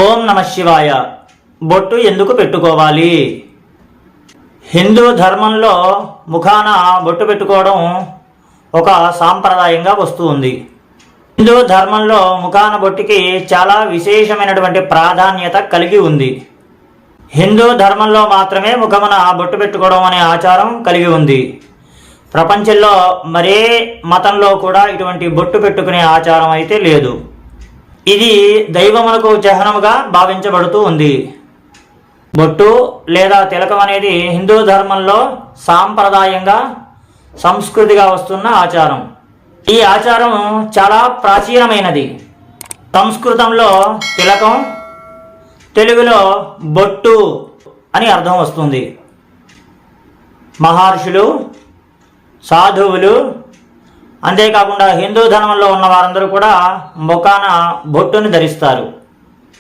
ఓం నమ శివాయ. బొట్టు ఎందుకు పెట్టుకోవాలి? హిందూ ధర్మంలో ముఖాన బొట్టు పెట్టుకోవడం ఒక సాంప్రదాయంగా వస్తూ ఉంది. హిందూ ధర్మంలో ముఖాన బొట్టుకి చాలా విశేషమైనటువంటి ప్రాధాన్యత కలిగి ఉంది. హిందూ ధర్మంలో మాత్రమే ముఖమున బొట్టు పెట్టుకోవడం అనే ఆచారం కలిగి ఉంది. ప్రపంచంలో మరే మతంలో కూడా ఇటువంటి బొట్టు పెట్టుకునే ఆచారం అయితే లేదు. ఇది దైవమునకు చిహ్నముగా భావించబడుతూ ఉంది. బొట్టు లేదా తిలకం అనేది హిందూ ధర్మంలో సాంప్రదాయంగా సంస్కృతిగా వస్తున్న ఆచారం. ఈ ఆచారం చాలా ప్రాచీనమైనది. సంస్కృతంలో తిలకం, తెలుగులో బొట్టు అని అర్థం వస్తుంది. మహర్షులు, సాధువులు, అంతేకాకుండా హిందూ ధర్మంలో ఉన్న వారందరూ కూడా ముఖాన బొట్టును ధరిస్తారు.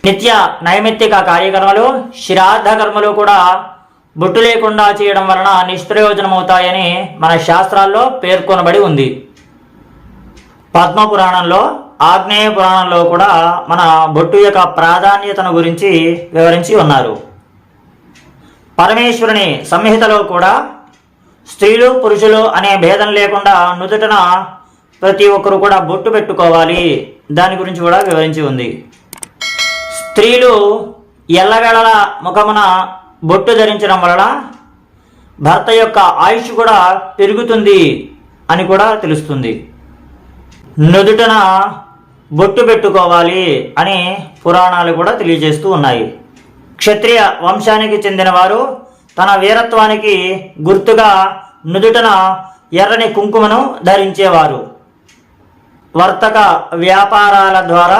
నిత్య నైమిత్తిక కార్యక్రమాలు, శ్రాద్ధ కర్మలు కూడా బొట్టు లేకుండా చేయడం వలన నిష్ప్రయోజనమవుతాయని మన శాస్త్రాల్లో పేర్కొనబడి ఉంది. పద్మపురాణంలో, ఆగ్నేయ పురాణంలో కూడా మన బొట్టు యొక్క ప్రాధాన్యతను గురించి వివరించి ఉన్నారు. పరమేశ్వరుని సంహితలో కూడా స్త్రీలు పురుషులు అనే భేదం లేకుండా నుదుటన ప్రతి ఒక్కరు కూడా బొట్టు పెట్టుకోవాలి, దాని గురించి కూడా వివరించి ఉంది. స్త్రీలు ఎల్లవేళలా ముఖమున బొట్టు ధరించడం వలన భర్త యొక్క ఆయుష్ కూడా పెరుగుతుంది అని కూడా తెలుస్తుంది. నుదుటన బొట్టు పెట్టుకోవాలి అని పురాణాలు కూడా తెలియజేస్తూ ఉన్నాయి. క్షత్రియ వంశానికి చెందిన వారు తన వీరత్వానికి గుర్తుగా నుదుటన ఎర్రని కుంకుమను ధరించేవారు. వర్తక వ్యాపారాల ద్వారా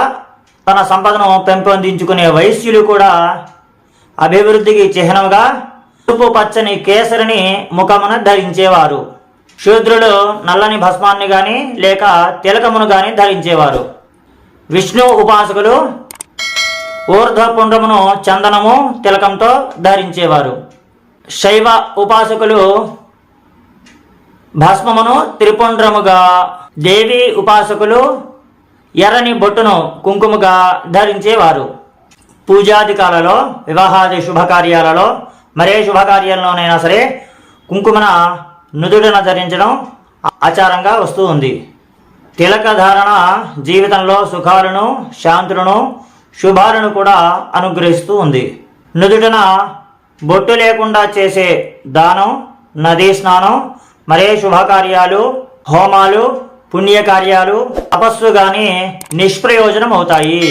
తన సంపదను పెంపొందించుకునే వైశ్యులు కూడా అభివృద్ధికి చిహ్నముగా పసుపు పచ్చని కేసరిని ముఖమున ధరించేవారు. శూద్రులు నల్లని భస్మాన్ని కానీ లేక తిలకమును కానీ ధరించేవారు. విష్ణు ఉపాసకులు ఊర్ధ్వపుండ్రమును చందనము తిలకంతో ధరించేవారు. శైవ ఉపాసకులు భస్మమును త్రిపుండ్రముగా, దేవి ఉపాసకులు ఎర్రని బొట్టును కుంకుమగా ధరించేవారు. పూజాధికాలలో, వివాహాది శుభకార్యాలలో, మరే శుభకార్యాల్లోనైనా సరే కుంకుమన నుదుటన ధరించడం ఆచారంగా వస్తూ ఉంది. తిలక ధారణ జీవితంలో సుఖాలను, శాంతులను, శుభాలను కూడా అనుగ్రహిస్తూ ఉంది. నుదుటన బొట్టు లేకుండా చేసే దానం, నదీ స్నానం, మరే శుభకార్యాలు, హోమాలు, పుణ్యకార్యాలు, తపస్సు కానీ నిష్ప్రయోజనం అవుతాయి.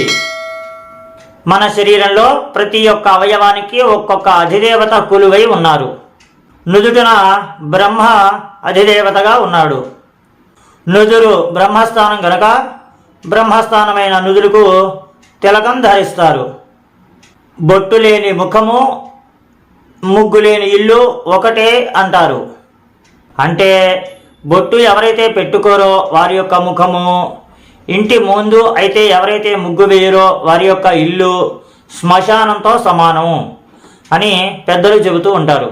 మన శరీరంలో ప్రతి ఒక్క అవయవానికి ఒక్కొక్క అధిదేవత కొలువై ఉన్నారు. నుదుటన బ్రహ్మ అధిదేవతగా ఉన్నాడు. నుదురు బ్రహ్మస్థానం గనక బ్రహ్మస్థానమైన నుదురుకు తిలకం ధరిస్తారు. బొట్టు లేని ముఖము, ముగ్గు లేని ఇల్లు ఒకటే అంటారు. అంటే బొట్టు ఎవరైతే పెట్టుకోరో వారి యొక్క ముఖము, ఇంటి ముందు అయితే ఎవరైతే ముగ్గు వేయరో వారి యొక్క ఇల్లు శ్మశానంతో సమానం అని పెద్దలు చెబుతూ ఉంటారు.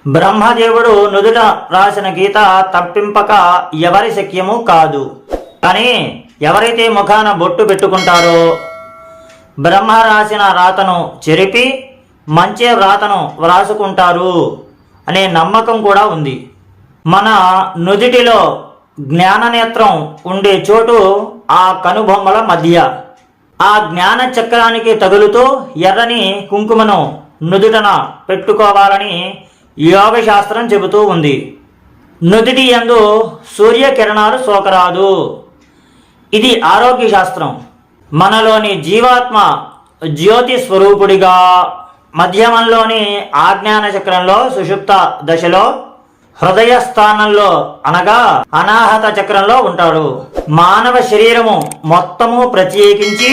బ్రహ్మదేవుడు నుదుట రాసిన గీత తప్పింపక ఎవరి శక్యము కాదు. కానీ ఎవరైతే ముఖాన బొట్టు పెట్టుకుంటారో బ్రహ్మ రాసిన రాతను చెరిపి మంచి రాతను వ్రాసుకుంటారు అనే నమ్మకం కూడా ఉంది. మన నుదిటిలో జ్ఞాననేత్రం ఉండే చోటు ఆ కనుబొమ్మల మధ్య. ఆ జ్ఞాన చక్రానికి తగులుతూ ఎర్రని కుంకుమను నుదుటన పెట్టుకోవాలని యోగశాస్త్రం చెబుతూ ఉంది. నుదిటి యందు సూర్యకిరణాలు సోకరాదు. ఇది ఆరోగ్య శాస్త్రం. మనలోని జీవాత్మ జ్యోతి స్వరూపుడిగా మధ్యమంలోని ఆజ్ఞాన చక్రంలో సుషుప్త దశలో, హృదయ స్థానంలో అనగా అనాహత చక్రంలో ఉంటాడు. మానవ శరీరము మొత్తము ప్రత్యేకించి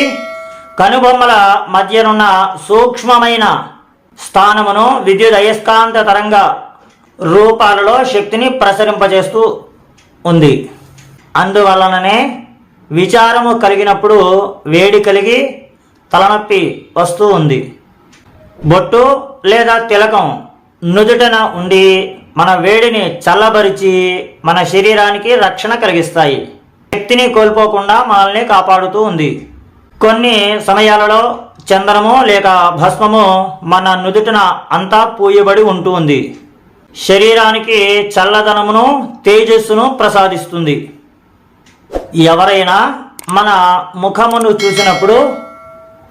కనుబొమ్మల మధ్యనున్న సూక్ష్మమైన స్థానమును విద్యుత్ అయస్కాంత తరంగ రూపాలలో శక్తిని ప్రసరింపజేస్తూ ఉంది. అందువలననే విచారము కలిగినప్పుడు వేడి కలిగి తలనొప్పి వస్తూ ఉంది. బొట్టు లేదా తిలకం నుదుటన ఉండి మన వేడిని చల్లబరిచి మన శరీరానికి రక్షణ కలిగిస్తాయి. శక్తిని కోల్పోకుండా మనల్ని కాపాడుతూ ఉంది. కొన్ని సమయాలలో చందనము లేక భస్మము మన నుదుటిన అంతా పూయబడి ఉంటుంది. శరీరానికి చల్లదనమును తేజస్సును ప్రసాదిస్తుంది. ఎవరైనా మన ముఖమును చూసినప్పుడు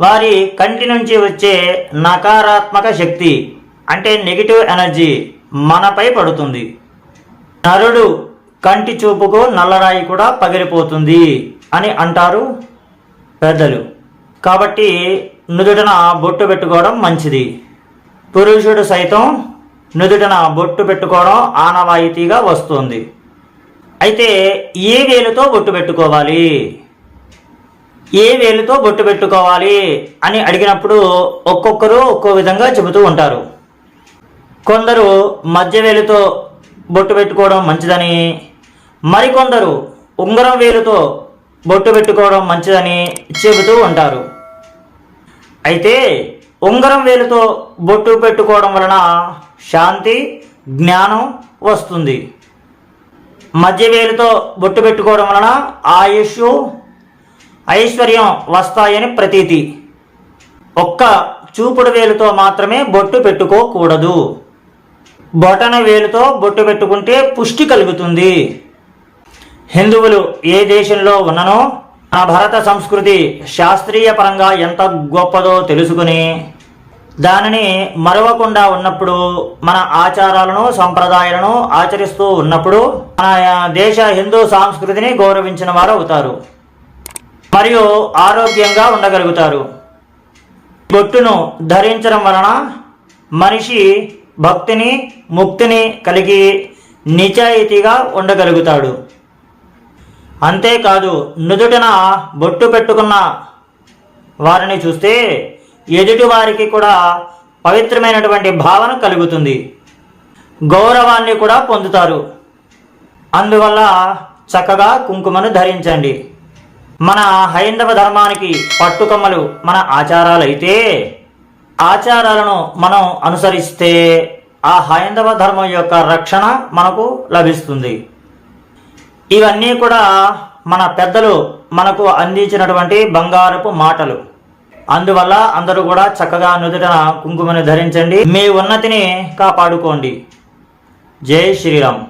వారి కంటి నుంచి వచ్చే నకారాత్మక శక్తి అంటే నెగిటివ్ ఎనర్జీ మనపై పడుతుంది. నరుడు కంటి చూపుకు నల్లరాయి కూడా పగిలిపోతుంది అని అంటారు పెద్దలు. కాబట్టి నుదుటన బొట్టు పెట్టుకోవడం మంచిది. పురుషుడు సైతం నుదుటన బొట్టు పెట్టుకోవడం ఆనవాయితీగా వస్తుంది. అయితే ఏ వేలుతో బొట్టు పెట్టుకోవాలి, ఏ వేలుతో బొట్టు పెట్టుకోవాలి అని అడిగినప్పుడు ఒక్కొక్కరు ఒక్కో విధంగా చెబుతూ ఉంటారు. కొందరు మధ్య వేలుతో బొట్టు పెట్టుకోవడం మంచిదని, మరికొందరు ఉంగరం వేలుతో బొట్టు పెట్టుకోవడం మంచిదని చెబుతూ ఉంటారు. అయితే ఉంగరం వేలుతో బొట్టు పెట్టుకోవడం వలన శాంతి, జ్ఞానం వస్తుంది. మధ్య వేలుతో బొట్టు పెట్టుకోవడం వలన ఆయుష్, ఐశ్వర్యం వస్తాయని ప్రతీతి. ఒక్క చూపుడు వేలుతో మాత్రమే బొట్టు పెట్టుకోకూడదు. బొటన వేలుతో బొట్టు పెట్టుకుంటే పుష్టి కలుగుతుంది. హిందువులు ఏ దేశంలో ఉన్ననో మన భారత సంస్కృతి శాస్త్రీయ పరంగా ఎంత గొప్పదో తెలుసుకుని దానిని మరవకుండా ఉన్నప్పుడు, మన ఆచారాలను సంప్రదాయాలను ఆచరిస్తూ ఉన్నప్పుడు మన దేశ హిందూ సంస్కృతిని గౌరవించిన వారు అవుతారు మరియు ఆరోగ్యంగా ఉండగలుగుతారు. బొట్టును ధరించడం వలన మనిషి భక్తిని, ముక్తిని కలిగి నిజాయితీగా ఉండగలుగుతాడు. అంతేకాదు నుదుటిన బొట్టు పెట్టుకున్న వారిని చూస్తే ఎదుటి వారికి కూడా పవిత్రమైనటువంటి భావన కలుగుతుంది, గౌరవాన్ని కూడా పొందుతారు. అందువల్ల చక్కగా కుంకుమను ధరించండి. మన హైందవ ధర్మానికి పట్టుకొమ్మలు మన ఆచారాలైతే ఆచారాలను మనం అనుసరిస్తే ఆ హైందవ ధర్మం యొక్క రక్షణ మనకు లభిస్తుంది. ఇవన్నీ కూడా మన పెద్దలు మనకు అందించినటువంటి బంగారపు మాటలు. అందువల్ల అందరూ కూడా చక్కగా నుదుటన కుంకుమను ధరించండి. మీ ఉన్నతిని కాపాడుకోండి. జై శ్రీరామ్.